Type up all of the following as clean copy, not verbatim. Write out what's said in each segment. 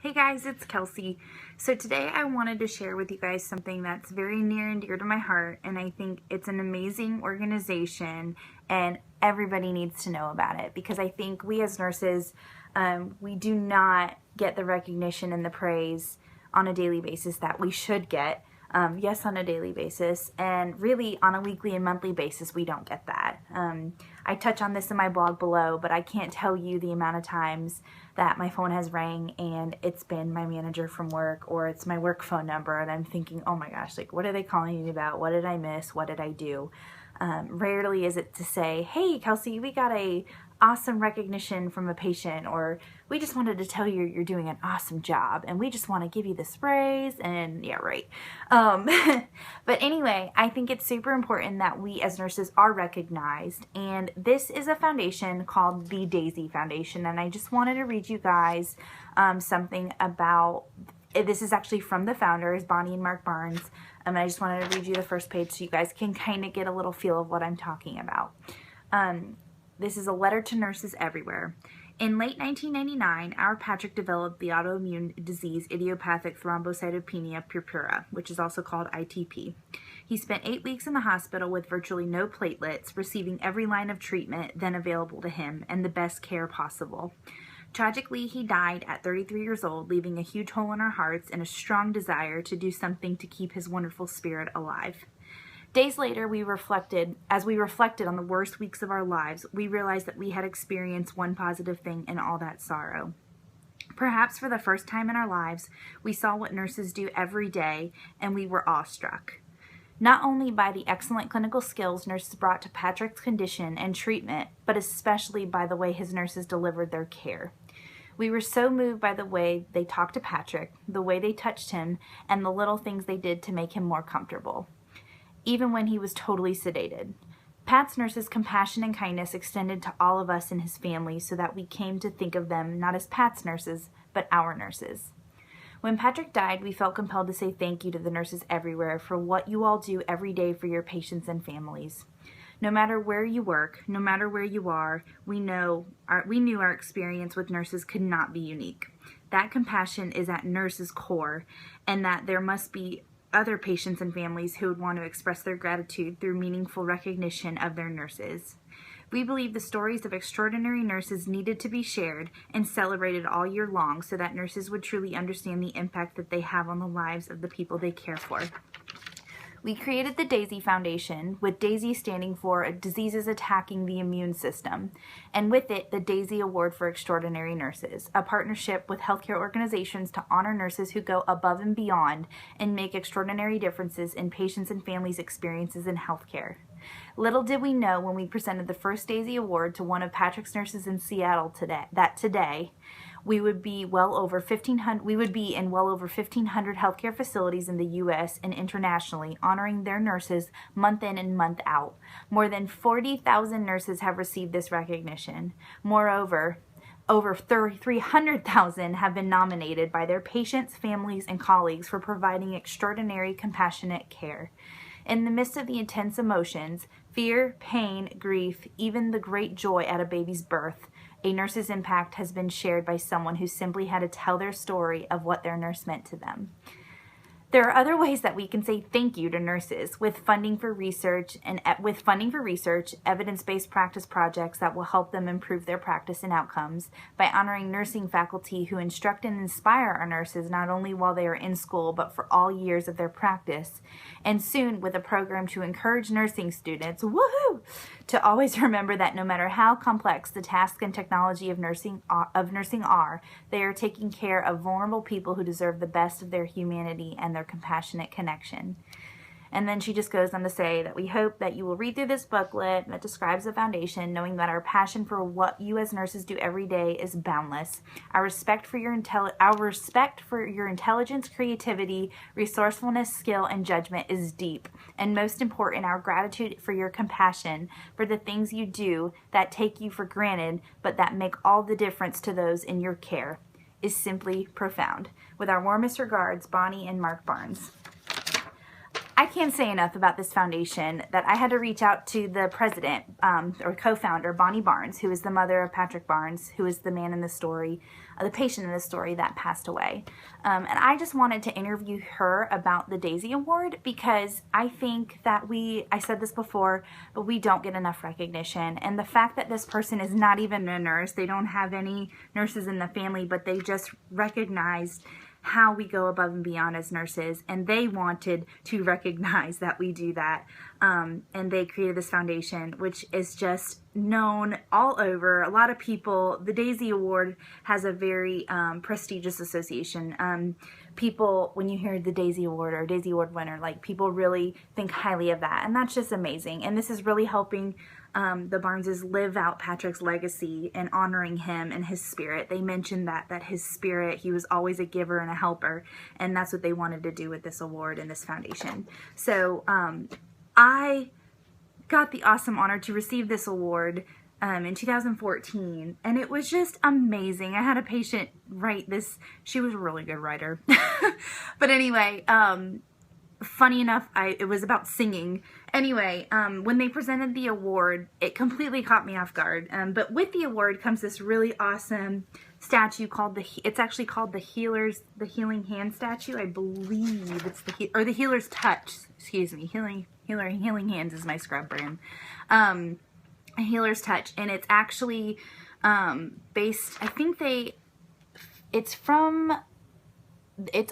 Hey guys, it's Kelsey. So today I wanted to share with you guys something that's very near and dear to my heart, and I think it's an amazing organization and everybody needs to know about it because I think we as nurses, we do not get the recognition and the praise on a daily basis that we should get. Yes, on a daily basis, and really on a weekly and monthly basis, we don't get that. I touch on this in my blog below, but I can't tell you the amount of times that my phone has rang and it's been my manager from work or it's my work phone number and I'm thinking, oh my gosh, like what are they calling me about? What did I miss? What did I do? Rarely is it to say, hey Kelsey, we got a awesome recognition from a patient, or we just wanted to tell you you're doing an awesome job and we just want to give you the sprays, and yeah, right. But anyway, I think it's super important that we as nurses are recognized, and this is a foundation called the Daisy Foundation, and I just wanted to read you guys something about this. Is actually from the founders, Bonnie and Mark Barnes, and I just wanted to read you the first page so you guys can kind of get a little feel of what I'm talking about. This is a letter to nurses everywhere. In late 1999, our Patrick developed the autoimmune disease idiopathic thrombocytopenia purpura, which is also called ITP. He spent 8 weeks in the hospital with virtually no platelets, receiving every line of treatment then available to him and the best care possible. Tragically, he died at 33 years old, leaving a huge hole in our hearts and a strong desire to do something to keep his wonderful spirit alive. Days later, as we reflected on the worst weeks of our lives, we realized that we had experienced one positive thing in all that sorrow. Perhaps for the first time in our lives, we saw what nurses do every day, and we were awestruck. Not only by the excellent clinical skills nurses brought to Patrick's condition and treatment, but especially by the way his nurses delivered their care. We were so moved by the way they talked to Patrick, the way they touched him, and the little things they did to make him more comfortable, even when he was totally sedated. Pat's nurses' compassion and kindness extended to all of us and his family so that we came to think of them not as Pat's nurses, but our nurses. When Patrick died, we felt compelled to say thank you to the nurses everywhere for what you all do every day for your patients and families. No matter where you work, no matter where you are, we knew our experience with nurses could not be unique. That compassion is at nurses' core, and that there must be other patients and families who would want to express their gratitude through meaningful recognition of their nurses. We believe the stories of extraordinary nurses needed to be shared and celebrated all year long so that nurses would truly understand the impact that they have on the lives of the people they care for. We created the Daisy Foundation, with Daisy standing for Diseases Attacking the Immune System, and with it, the Daisy Award for Extraordinary Nurses, a partnership with healthcare organizations to honor nurses who go above and beyond and make extraordinary differences in patients' and families' experiences in healthcare. Little did we know when we presented the first Daisy Award to one of Patrick's nurses in Seattle today we would be in well over 1,500 healthcare facilities in the U.S. and internationally, honoring their nurses month in and month out. More than 40,000 nurses have received this recognition. Moreover, over 300,000 have been nominated by their patients, families, and colleagues for providing extraordinary, compassionate care. In the midst of the intense emotions, fear, pain, grief, even the great joy at a baby's birth, a nurse's impact has been shared by someone who simply had to tell their story of what their nurse meant to them. There are other ways that we can say thank you to nurses with funding for research, evidence-based practice projects that will help them improve their practice and outcomes, by honoring nursing faculty who instruct and inspire our nurses not only while they are in school but for all years of their practice, and soon with a program to encourage nursing students, woohoo, to always remember that no matter how complex the task and technology of nursing are, they are taking care of vulnerable people who deserve the best of their humanity and their compassionate connection. And then she just goes on to say that we hope that you will read through this booklet that describes the foundation, knowing that our passion for what you as nurses do every day is boundless. Our respect for your intelligence, creativity, resourcefulness, skill, and judgment is deep. And most important, our gratitude for your compassion for the things you do that take you for granted, but that make all the difference to those in your care, is simply profound. With our warmest regards, Bonnie and Mark Barnes. I can't say enough about this foundation that I had to reach out to the president or co-founder, Bonnie Barnes, who is the mother of Patrick Barnes, who is the man in the story. the patient in the story that passed away. And I just wanted to interview her about the Daisy Award because I think that I said this before, but we don't get enough recognition. And the fact that this person is not even a nurse, they don't have any nurses in the family, but they just recognized how we go above and beyond as nurses, and they wanted to recognize that we do that, and they created this foundation, which is just known all over. A lot of people, the Daisy Award has a very prestigious association. People, when you hear the Daisy Award or Daisy Award winner, like, people really think highly of that, and that's just amazing. And this is really helping the Barneses live out Patrick's legacy and honoring him and his spirit. They mentioned that his spirit, he was always a giver and a helper, and that's what they wanted to do with this award and this foundation. So I got the awesome honor to receive this award in 2014, and it was just amazing. I had a patient write this. She was a really good writer. But anyway, funny enough, it was about singing. Anyway, when they presented the award, it completely caught me off guard. But with the award comes this really awesome statue called it's actually called the Healing Hand statue. I believe it's the Healer's Touch. Excuse me, Healing Hands is my scrub brand. A Healer's Touch, and it's actually based. I think it's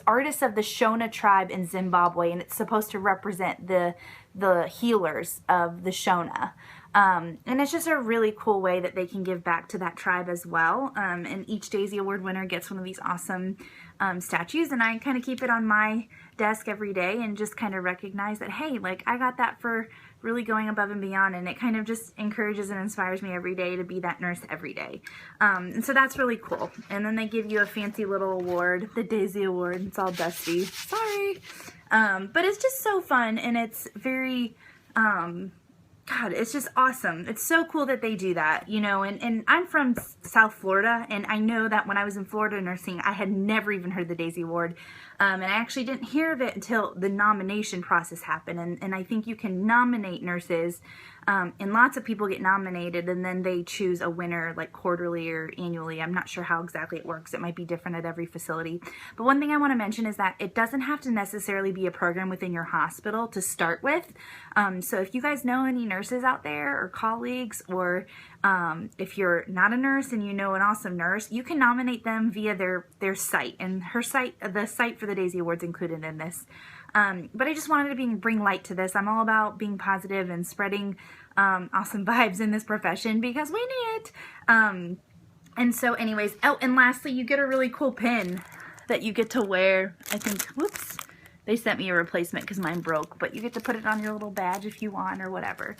artists of the Shona tribe in Zimbabwe, and it's supposed to represent the healers of the Shona. And it's just a really cool way that they can give back to that tribe as well. And each Daisy Award winner gets one of these awesome statues, and I kind of keep it on my desk every day and just kind of recognize that, hey, like, I got that for really going above and beyond, and it kind of just encourages and inspires me every day to be that nurse every day. And so that's really cool. And then they give you a fancy little award, the Daisy Award. It's all dusty. Sorry. But it's just so fun, and it's very, God, it's just awesome. It's so cool that they do that, you know, and I'm from South Florida, and I know that when I was in Florida nursing, I had never even heard the Daisy Award, and I actually didn't hear of it until the nomination process happened, and I think you can nominate nurses, and lots of people get nominated, and then they choose a winner, like, quarterly or annually. I'm not sure how exactly it works. It might be different at every facility. But one thing I want to mention is that it doesn't have to necessarily be a program within your hospital to start with. So if you guys know any nurses out there or colleagues, or if you're not a nurse and you know an awesome nurse, you can nominate them via their site. And her site, the site for the Daisy Awards included in this. But I just wanted to bring light to this. I'm all about being positive and spreading awesome vibes in this profession because we need it. And so anyways, oh, and lastly, you get a really cool pin that you get to wear. I think, whoops, they sent me a replacement because mine broke, but you get to put it on your little badge if you want or whatever.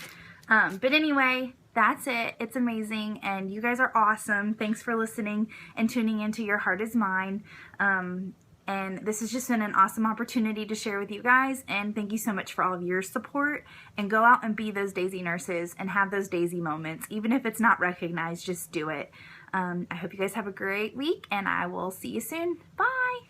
But anyway, that's it. It's amazing, and you guys are awesome. Thanks for listening and tuning into Your Heart Is Mine. And this has just been an awesome opportunity to share with you guys, and thank you so much for all of your support, and go out and be those Daisy nurses and have those Daisy moments. Even if it's not recognized, just do it. I hope you guys have a great week, and I will see you soon. Bye!